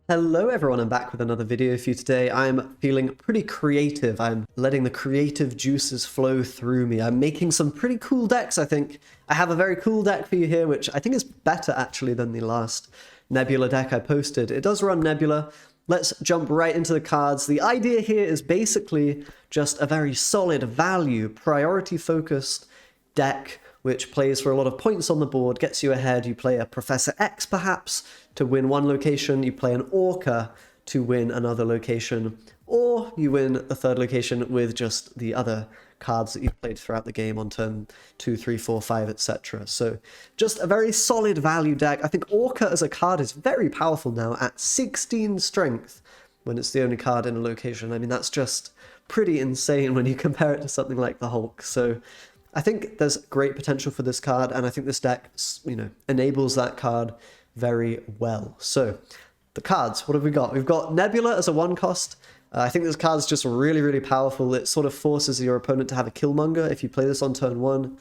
Hello everyone, I'm back with another video for you today. I'm feeling pretty creative. I'm letting the creative juices flow through me. I'm making some pretty cool decks, I think. I have a very cool deck for you here, which I think is better actually than the last Nebula deck I posted. It does run Nebula. Let's jump right into the cards. The idea here is basically just a very solid value, priority-focused deck which plays for a lot of points on the board, gets you ahead. You play a Professor X, perhaps, to win one location. You play an Orka to win another location. Or you win a third location with just the other cards that you've played throughout the game on turn 2, 3, 4, 5, etc. So just a very solid value deck. I think Orka as a card is very powerful now at 16 strength when it's the only card in a location. I mean, that's just pretty insane when you compare it to something like the Hulk. So I think there's great potential for this card, and I think this deck, enables that card very well. So, the cards, what have we got? We've got Nebula as a 1-cost. I think this card's just really, really powerful. It sort of forces your opponent to have a Killmonger if you play this on turn 1.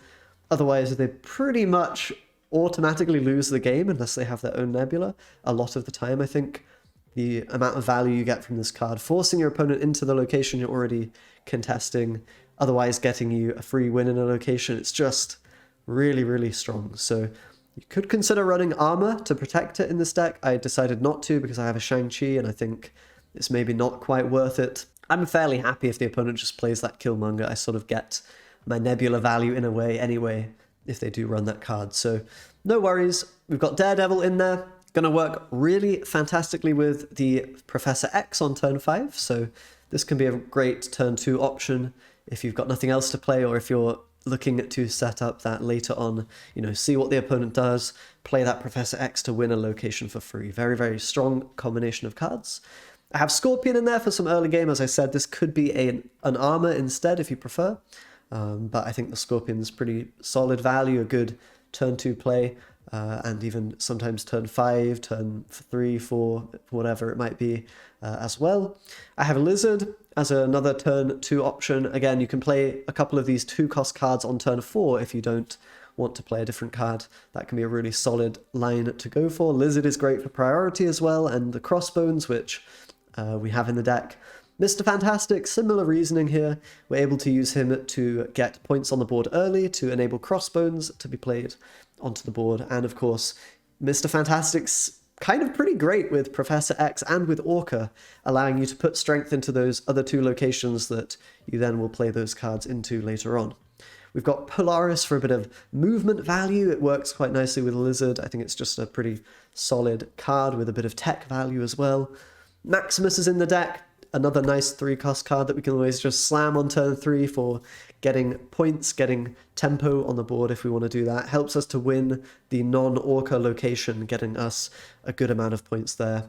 Otherwise, they pretty much automatically lose the game unless they have their own Nebula. A lot of the time, I think. The amount of value you get from this card, forcing your opponent into the location you're already contesting, otherwise getting you a free win in a location. It's just really, really strong. So you could consider running armor to protect it in this deck. I decided not to because I have a Shang-Chi and I think it's maybe not quite worth it. I'm fairly happy if the opponent just plays that Killmonger. I sort of get my Nebula value in a way anyway if they do run that card. So no worries. We've got Daredevil in there. Going to work really fantastically with the Professor X on turn 5. So this can be a great turn 2 option if you've got nothing else to play, or if you're looking to set up that later on, see what the opponent does, play that Professor X to win a location for free. Very, very strong combination of cards. I have Scorpion in there for some early game. As I said, this could be an armor instead if you prefer. But I think the Scorpion's pretty solid value, a good turn 2 play, and even sometimes turn 5, turn 3, 4, whatever it might be as well. I have a Lizard as another turn 2 option. Again, you can play a couple of these 2-cost cards on turn 4 if you don't want to play a different card. That can be a really solid line to go for. Lizard is great for priority as well, and the Crossbones, which we have in the deck. Mr. Fantastic, similar reasoning here. We're able to use him to get points on the board early to enable Crossbones to be played onto the board. And of course, Mr. Fantastic's kind of pretty great with Professor X and with Orka, allowing you to put strength into those other 2 locations that you then will play those cards into later on. We've got Polaris for a bit of movement value. It works quite nicely with Lizard. I think it's just a pretty solid card with a bit of tech value as well. Maximus is in the deck. Another nice 3-cost card that we can always just slam on turn 3 for getting points, getting tempo on the board if we want to do that. Helps us to win the non-Orca location, getting us a good amount of points there.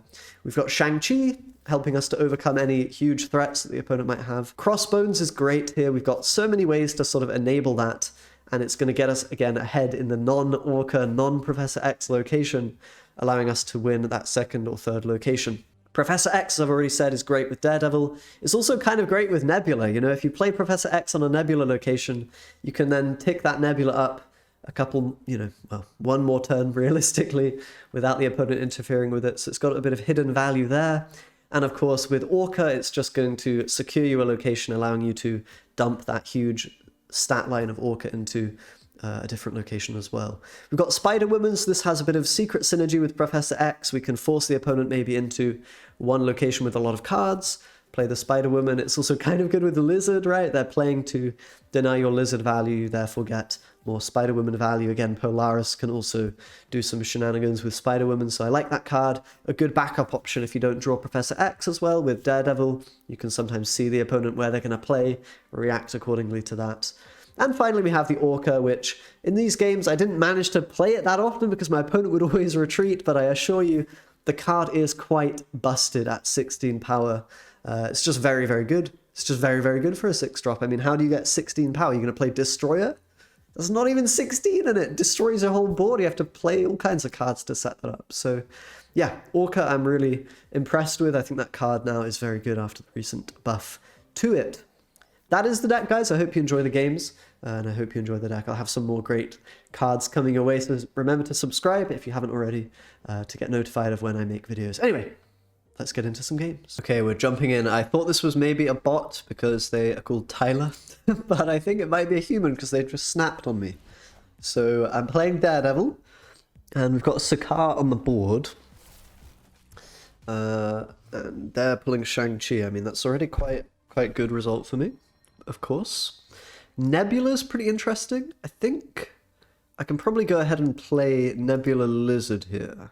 We've got Shang-Chi, helping us to overcome any huge threats that the opponent might have. Crossbones is great here. We've got so many ways to sort of enable that, and it's going to get us, again, ahead in the non-Orca, non-Professor X location, allowing us to win that second or third location. Professor X, as I've already said, is great with Daredevil. It's also kind of great with Nebula. If you play Professor X on a Nebula location, you can then tick that Nebula up a couple, one more turn realistically without the opponent interfering with it. So it's got a bit of hidden value there. And of course, with Orka, it's just going to secure you a location, allowing you to dump that huge stat line of Orka into a different location as well. We've got Spider-Woman, so this has a bit of secret synergy with Professor X. We can force the opponent maybe into one location with a lot of cards, play the Spider-Woman. It's also kind of good with the Lizard, right? They're playing to deny your Lizard value, you therefore get more Spider-Woman value. Again, Polaris can also do some shenanigans with Spider-Woman, so I like that card. A good backup option if you don't draw Professor X as well. With Daredevil, you can sometimes see the opponent where they're going to play, react accordingly to that. And finally, we have the Orka, which in these games, I didn't manage to play it that often because my opponent would always retreat, but I assure you, the card is quite busted at 16 power. It's just very, very good. It's just very, very good for a 6-drop. I mean, how do you get 16 power? You're going to play Destroyer? There's not even 16 in it. Destroys your whole board. You have to play all kinds of cards to set that up. So, yeah, Orka I'm really impressed with. I think that card now is very good after the recent buff to it. That is the deck, guys. I hope you enjoy the games, and I hope you enjoy the deck. I'll have some more great cards coming your way, so remember to subscribe if you haven't already to get notified of when I make videos. Anyway, let's get into some games. Okay, we're jumping in. I thought this was maybe a bot because they are called Tyler, but I think it might be a human because they just snapped on me. So I'm playing Daredevil, and we've got Sakaar on the board. And they're pulling Shang-Chi. I mean, that's already quite good result for me, of course. Nebula's pretty interesting. I think I can probably go ahead and play Nebula Lizard here.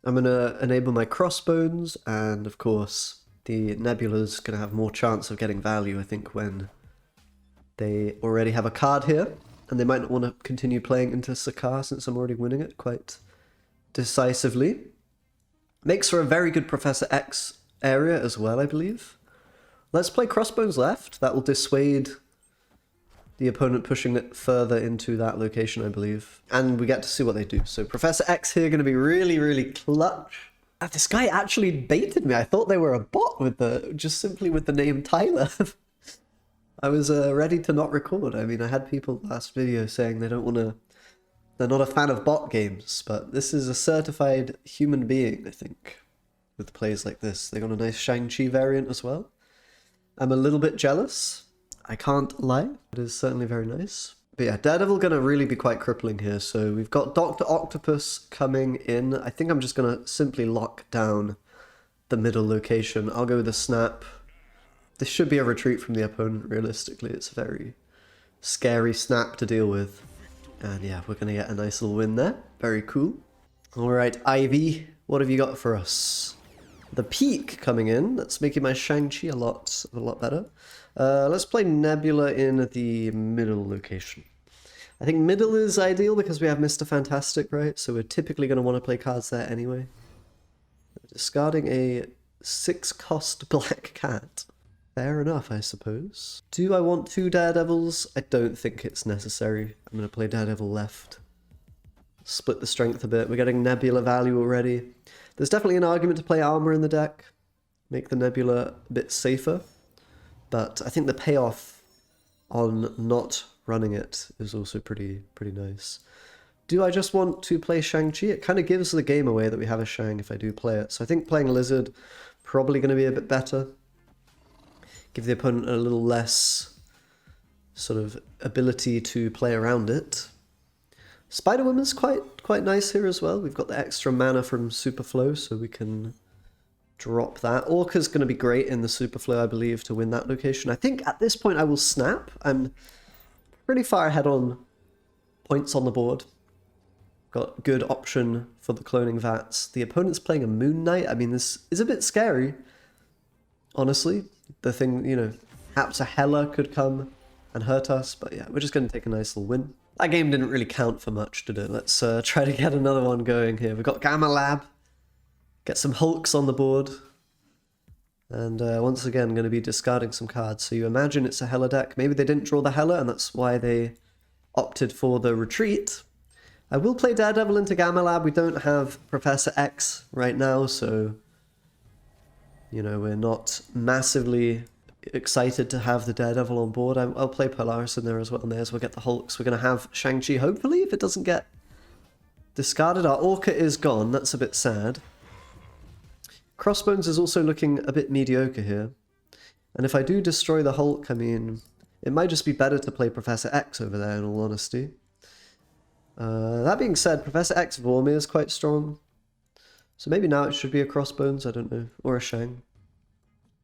I'm going to enable my Crossbones, and of course, the Nebula's going to have more chance of getting value, I think, when they already have a card here, and they might not want to continue playing into Sakaar since I'm already winning it quite decisively. Makes for a very good Professor X area as well, I believe. Let's play Crossbones left. That will dissuade the opponent pushing it further into that location, I believe. And we get to see what they do. So Professor X here going to be really clutch. This guy actually baited me. I thought they were a bot with just simply with the name Tyler. I was ready to not record. I mean, I had people last video saying they don't want to... They're not a fan of bot games, but this is a certified human being, I think, with plays like this. They got a nice Shang-Chi variant as well. I'm a little bit jealous. I can't lie. It is certainly very nice. But yeah, Daredevil going to really be quite crippling here. So we've got Dr. Octopus coming in. I think I'm just going to simply lock down the middle location. I'll go with a snap. This should be a retreat from the opponent, realistically. It's a very scary snap to deal with. And yeah, we're going to get a nice little win there. Very cool. All right, Ivy, what have you got for us? The Peak coming in. That's making my Shang-Chi a lot better. Let's play Nebula in the middle location. I think middle is ideal because we have Mr. Fantastic, right? So we're typically going to want to play cards there anyway. Discarding a 6-cost black cat. Fair enough, I suppose. Do I want 2 Daredevils? I don't think it's necessary. I'm going to play Daredevil left. Split the strength a bit. We're getting Nebula value already. There's definitely an argument to play armor in the deck. Make the Nebula a bit safer. But I think the payoff on not running it is also pretty nice. Do I just want to play Shang-Chi? It kind of gives the game away that we have a Shang if I do play it. So I think playing Lizard probably going to be a bit better. Give the opponent a little less sort of ability to play around it. Spider-Woman's quite nice here as well. We've got the extra mana from Superflow, so we can drop that. Orka's going to be great in the Superflow, I believe, to win that location. I think at this point I will snap. I'm pretty far ahead on points on the board. Got good option for the cloning vats. The opponent's playing a Moon Knight. I mean, this is a bit scary, honestly. The thing, you know, perhaps a Hela could come and hurt us, but yeah, we're just going to take a nice little win. That game didn't really count for much, did it? Let's try to get another one going here. We've got Gamma Lab, get some Hulks on the board, and once again, going to be discarding some cards. So you imagine it's a Hela deck. Maybe they didn't draw the Hela, and that's why they opted for the retreat. I will play Daredevil into Gamma Lab. We don't have Professor X right now, so... You know, we're not massively excited to have the Daredevil on board. I'll play Polaris in there as well. May as well get the Hulks. We're going to have Shang-Chi, hopefully, if it doesn't get discarded. Our Orka is gone. That's a bit sad. Crossbones is also looking a bit mediocre here. And if I do destroy the Hulk, I mean, it might just be better to play Professor X over there, in all honesty. That being said, Professor X Vormir is quite strong. So maybe now it should be a Crossbones, I don't know, or a Shang.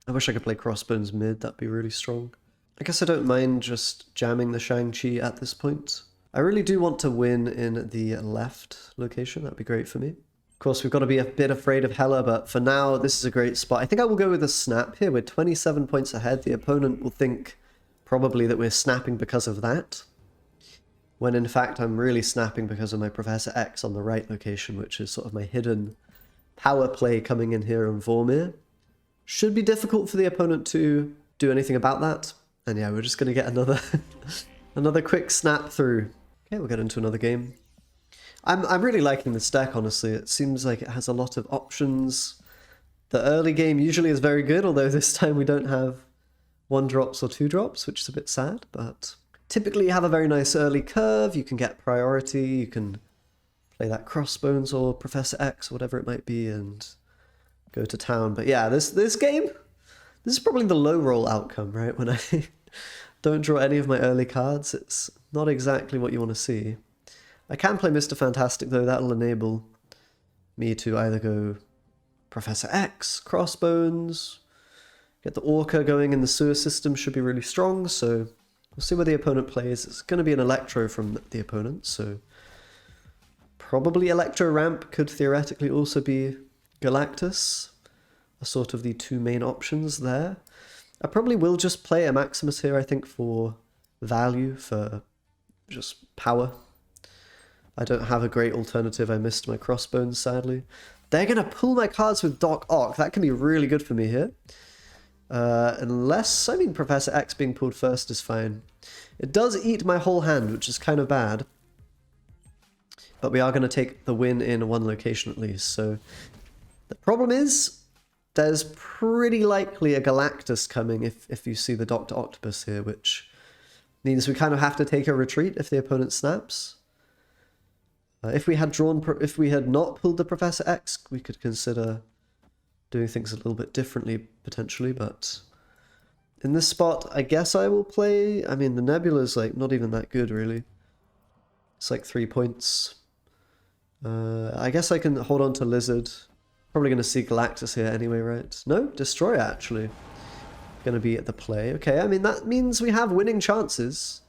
I wish I could play Crossbones mid, that'd be really strong. I guess I don't mind just jamming the Shang-Chi at this point. I really do want to win in the left location, that'd be great for me. Of course, we've got to be a bit afraid of Hela, but for now, this is a great spot. I think I will go with a snap here. We're 27 points ahead. The opponent will think probably that we're snapping because of that, when in fact I'm really snapping because of my Professor X on the right location, which is sort of my hidden power play coming in here on Vormir. Should be difficult for the opponent to do anything about that. And yeah, we're just going to get another another quick snap through. Okay, we'll get into another game. I'm really liking this deck, honestly. It seems like it has a lot of options. The early game usually is very good, although this time we don't have 1-drops or 2-drops, which is a bit sad. But typically you have a very nice early curve. You can get priority. You can play that Crossbones or Professor X or whatever it might be, and go to town. But yeah, this game, this is probably the low roll outcome, right? When I don't draw any of my early cards, it's not exactly what you want to see. I can play Mr. Fantastic though, that'll enable me to either go Professor X, Crossbones, get the Orka going in the sewer system, should be really strong, so we'll see where the opponent plays. It's going to be an Electro from the opponent, so probably Electro Ramp could theoretically also be Galactus, are sort of the two main options there. I probably will just play a Maximus here, I think, for value, for just power. I don't have a great alternative. I missed my Crossbones, sadly. They're going to pull my cards with Doc Ock. That can be really good for me here. Unless, I mean, Professor X being pulled first is fine. It does eat my whole hand, which is kind of bad. But we are going to take the win in one location at least. So the problem is, there's pretty likely a Galactus coming if you see the Dr. Octopus here, which means we kind of have to take a retreat if the opponent snaps. If we had not pulled the Professor X, we could consider doing things a little bit differently, potentially, but in this spot, I guess I will play... I mean, the Nebula's, like, not even that good, really. It's like 3 points. I guess I can hold on to Lizard. Probably going to see Galactus here anyway, right? No, Destroyer, actually. Going to be at the play. Okay, I mean, that means we have winning chances.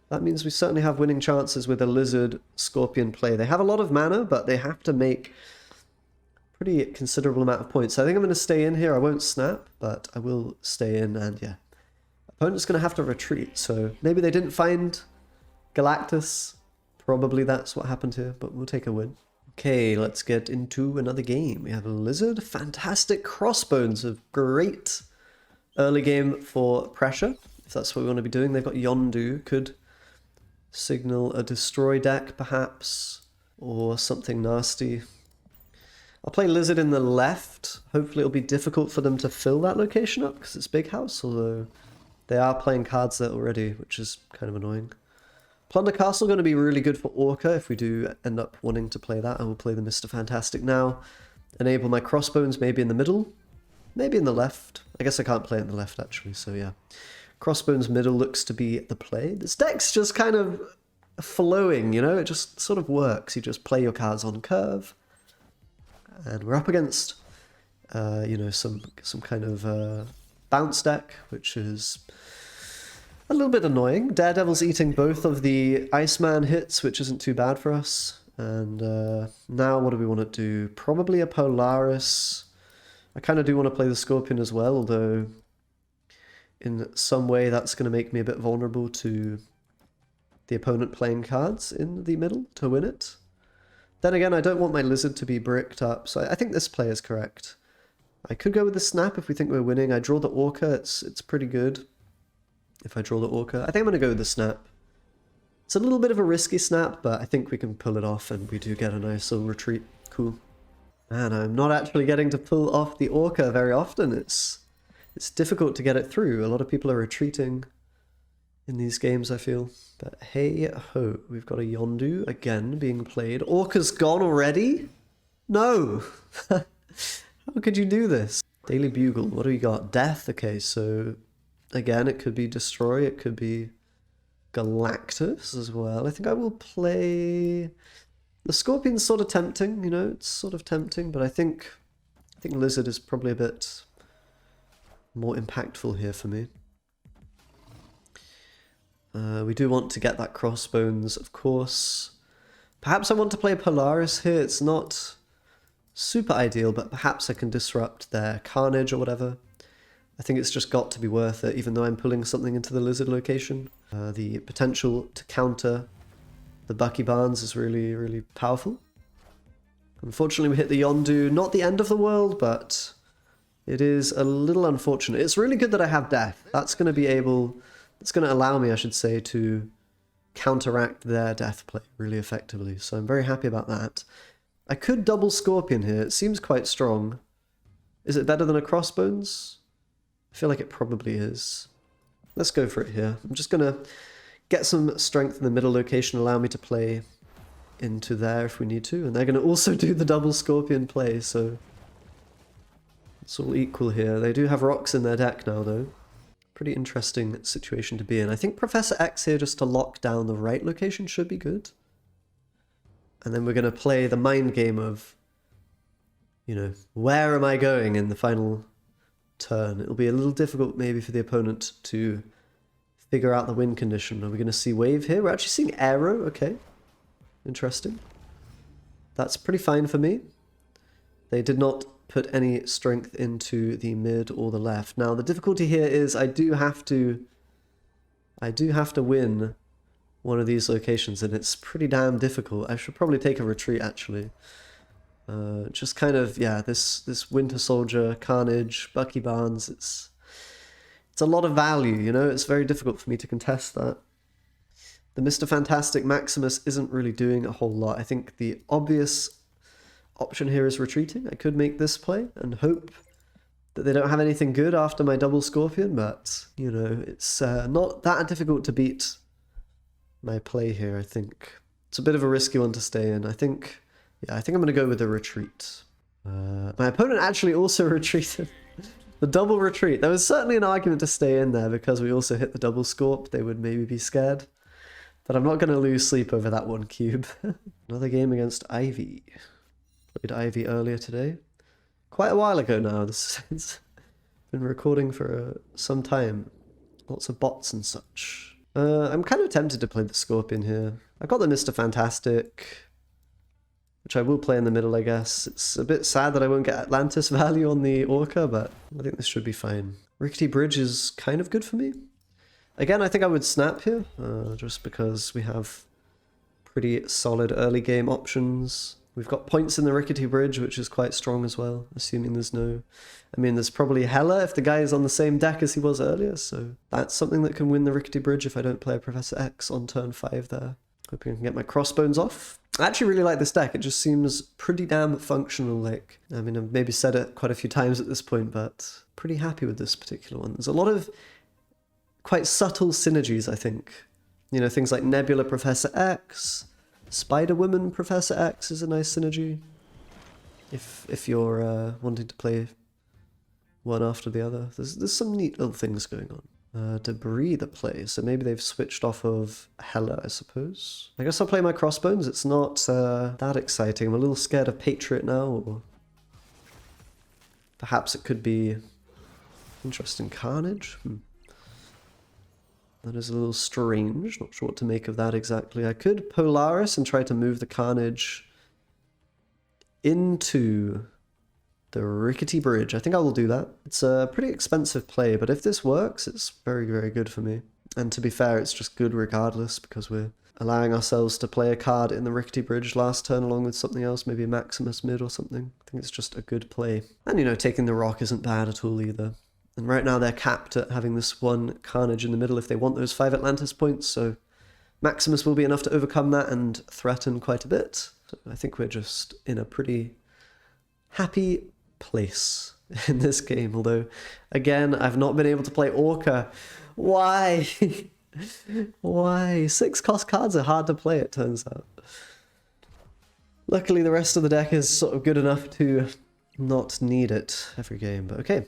That means we certainly have winning chances with a Lizard Scorpion play. They have a lot of mana, but they have to make pretty considerable amount of points. So I think I'm going to stay in here. I won't snap, but I will stay in, and yeah. Opponent's going to have to retreat, so maybe they didn't find Galactus. Probably that's what happened here, but we'll take a win. Okay, let's get into another game. We have a Lizard, Fantastic, Crossbones, a great early game for pressure, if that's what we want to be doing. They've got Yondu, could signal a destroy deck, perhaps, or something nasty. I'll play Lizard in the left. Hopefully it'll be difficult for them to fill that location up, because it's Big House, although they are playing cards there already, which is kind of annoying. Plunder Castle going to be really good for Orka if we do end up wanting to play that. I will play the Mr. Fantastic now. Enable my Crossbones maybe in the middle, maybe in the left. I guess I can't play it in the left actually, so yeah. Crossbones middle looks to be the play. This deck's just kind of flowing, you know? It just sort of works. You just play your cards on curve. And we're up against, you know, some kind of bounce deck, which is a little bit annoying. Daredevil's eating both of the Iceman hits, which isn't too bad for us. And now what do we want to do? Probably a Polaris. I kind of do want to play the Scorpion as well, although in some way that's going to make me a bit vulnerable to the opponent playing cards in the middle to win it. Then again, I don't want my Lizard to be bricked up, so I think this play is correct. I could go with the Snap if we think we're winning. I draw the Orka, it's pretty good if I draw the Orka. I think I'm going to go with the Snap. It's a little bit of a risky snap, but I think we can pull it off, and we do get a nice little retreat. Cool. Man, I'm not actually getting to pull off the Orka very often. It's difficult to get it through. A lot of people are retreating in these games, I feel. But hey ho, we've got a Yondu again being played. Orka's gone already? No! How could you do this? Daily Bugle, what do we got? Death, okay, so again, it could be Destroy, it could be Galactus as well. I think I will play... The Scorpion's sort of tempting, you know, it's sort of tempting, but I think Lizard is probably a bit more impactful here for me. We do want to get that Crossbones, of course. Perhaps I want to play Polaris here. It's not super ideal, but perhaps I can disrupt their Carnage or whatever. I think it's just got to be worth it, even though I'm pulling something into the Lizard location. The potential to counter the Bucky Barnes is really, really powerful. Unfortunately, we hit the Yondu. Not the end of the world, but it is a little unfortunate. It's really good that I have Death. That's going to be able... It's going to allow me, I should say, to counteract their death play really effectively. So I'm very happy about that. I could double Scorpion here. It seems quite strong. Is it better than a Crossbones? I feel like it probably is. Let's go for it here. I'm just going to get some strength in the middle location, allow me to play into there if we need to. And they're going to also do the double Scorpion play, so It's all equal here. They do have rocks in their deck now, though. Pretty interesting situation to be in. I think Professor X here, just to lock down the right location, should be good. And then we're going to play the mind game of, you know, where am I going in the final turn? It'll be a little difficult maybe for the opponent to figure out the win condition. Are we going to see wave here? We're actually seeing arrow. Okay. Interesting. That's pretty fine for me. They did not put any strength into the mid or the left. Now the difficulty here is I do have to win one of these locations, and it's pretty damn difficult. I should probably take a retreat actually. Just kind of, yeah, this Winter Soldier, Carnage, Bucky Barnes, it's a lot of value, you know. It's very difficult for me to contest that. The Mr. Fantastic Maximus isn't really doing a whole lot. I think the obvious option here is retreating. I could make this play and hope that they don't have anything good after my double Scorpion, but, you know, it's not that difficult to beat my play here, I think. It's a bit of a risky one to stay in. I think I'm going to go with a retreat. My opponent actually also retreated. The double retreat. There was certainly an argument to stay in there because we also hit the double Scorp. They would maybe be scared. But I'm not going to lose sleep over that one cube. Another game against Ivy. Played Ivy earlier today. Quite a while ago now. This has been recording for some time. Lots of bots and such. I'm kind of tempted to play the Scorpion here. I got the Mr. Fantastic, which I will play in the middle, I guess. It's a bit sad that I won't get Atlantis value on the Orca, but I think this should be fine. Rickety Bridge is kind of good for me. Again, I think I would snap here, just because we have pretty solid early game options. We've got points in the Rickety Bridge, which is quite strong as well, assuming there's no... I mean, there's probably Hela if the guy is on the same deck as he was earlier, so that's something that can win the Rickety Bridge if I don't play a Professor X on turn 5 there. Hoping I can get my Crossbones off. I actually really like this deck. It just seems pretty damn functional. Like, I mean, I've maybe said it quite a few times at this point, but pretty happy with this particular one. There's a lot of quite subtle synergies, I think. You know, things like Nebula Professor X, Spider-Woman Professor X is a nice synergy. If you're wanting to play one after the other. There's some neat little things going on. Debris the play, so maybe they've switched off of Hela, I suppose. I guess I'll play my Crossbones. It's not that exciting. I'm a little scared of Patriot now, or perhaps it could be interesting Carnage. That is a little strange. Not sure what to make of that exactly. I could Polaris and try to move the Carnage into the Rickety Bridge. I think I will do that. It's a pretty expensive play, but if this works, it's very, very good for me. And to be fair, it's just good regardless, because we're allowing ourselves to play a card in the Rickety Bridge last turn along with something else, maybe a Maximus mid or something. I think it's just a good play. And, you know, taking the rock isn't bad at all either. And right now they're capped at having this one Carnage in the middle if they want those 5 Atlantis points, so Maximus will be enough to overcome that and threaten quite a bit. So I think we're just in a pretty happy place in this game, although again I've not been able to play Orka. Why? Why? 6 cost cards are hard to play, it turns out. Luckily the rest of the deck is sort of good enough to not need it every game, but okay.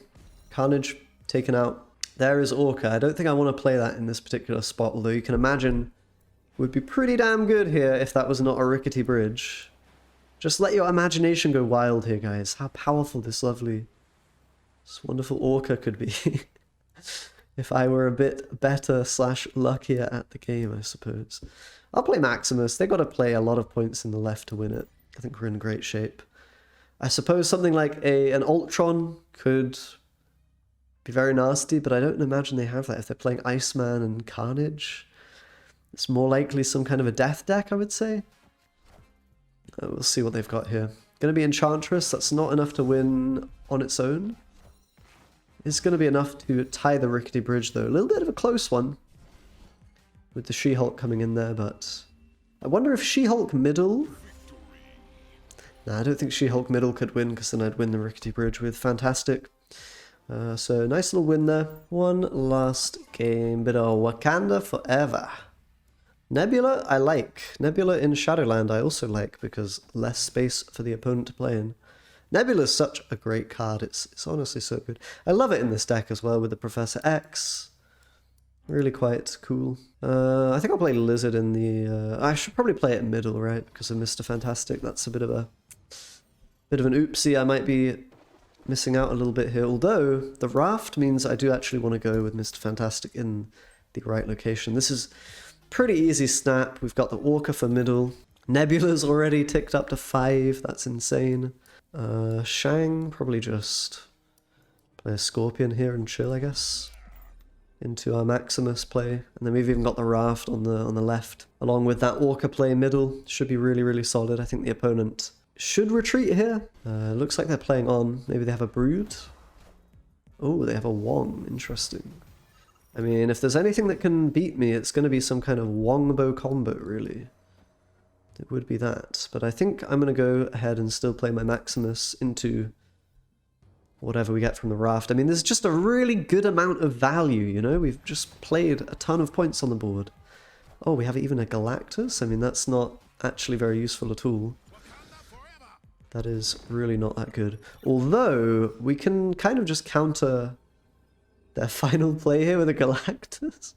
Carnage taken out. There is Orka. I don't think I want to play that in this particular spot, although you can imagine would be pretty damn good here if that was not a Rickety Bridge. Just let your imagination go wild here, guys. How powerful this wonderful Orca could be. If I were a bit better / luckier at the game, I suppose. I'll play Maximus. They got to play a lot of points in the left to win it. I think we're in great shape. I suppose something like an Ultron could be very nasty, but I don't imagine they have that. If they're playing Iceman and Carnage, it's more likely some kind of a death deck, I would say. We'll see what they've got here. Going to be Enchantress. That's not enough to win on its own. It's going to be enough to tie the Rickety Bridge, though. A little bit of a close one with the She-Hulk coming in there, but I wonder if She-Hulk middle... Nah, I don't think She-Hulk middle could win, because then I'd win the Rickety Bridge with Fantastic. So nice little win there. One last game. Bit of Wakanda forever. Nebula, I like. Nebula in Shadowland I also like, because less space for the opponent to play in. Nebula's such a great card. It's honestly so good. I love it in this deck as well with the Professor X. Really quite cool. I think I'll play Lizard in the... I should probably play it in middle, right? Because of Mr. Fantastic. That's a bit of an oopsie. I might be missing out a little bit here. Although, the Raft means I do actually want to go with Mr. Fantastic in the right location. This is pretty easy snap. We've got the Orka for middle. Nebula's already ticked up to 5. That's insane. Shang, probably just play a Scorpion here and chill, I guess. Into our Maximus play. And then we've even got the Raft on the left. Along with that Orca play middle. Should be really, really solid. I think the opponent should retreat here. Looks like they're playing on. Maybe they have a Brood. Oh, they have a Wong. Interesting. I mean, if there's anything that can beat me, it's going to be some kind of Wongbo combo, really. It would be that. But I think I'm going to go ahead and still play my Maximus into whatever we get from the Raft. I mean, there's just a really good amount of value, you know? We've just played a ton of points on the board. Oh, we have even a Galactus? I mean, that's not actually very useful at all. That is really not that good. Although, we can kind of just counter their final play here with a Galactus.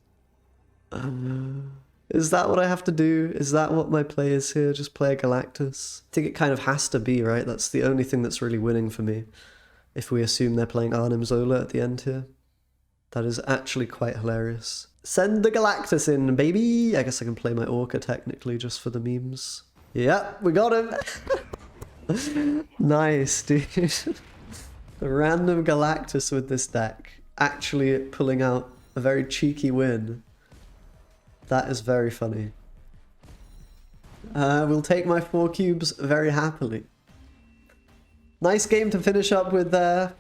Is that what I have to do? Is that what my play is here? Just play a Galactus? I think it kind of has to be, right? That's the only thing that's really winning for me. If we assume they're playing Arnim Zola at the end here. That is actually quite hilarious. Send the Galactus in, baby! I guess I can play my Orca technically just for the memes. Yep, we got him! Nice, dude. A random Galactus with this deck. Actually pulling out a very cheeky win. That is very funny. We'll take my 4 cubes very happily. Nice game to finish up with there.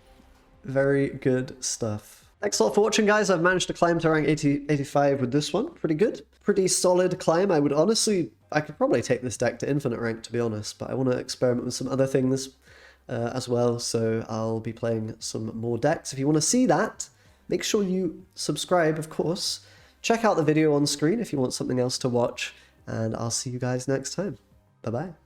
Very good stuff. Thanks a lot for watching, guys. I've managed to climb to rank 85 with this one. Pretty good. Pretty solid climb. I could probably take this deck to infinite rank, to be honest, but I want to experiment with some other things as well, so I'll be playing some more decks. If you want to see that, make sure you subscribe, of course. Check out the video on screen if you want something else to watch, and I'll see you guys next time. Bye-bye.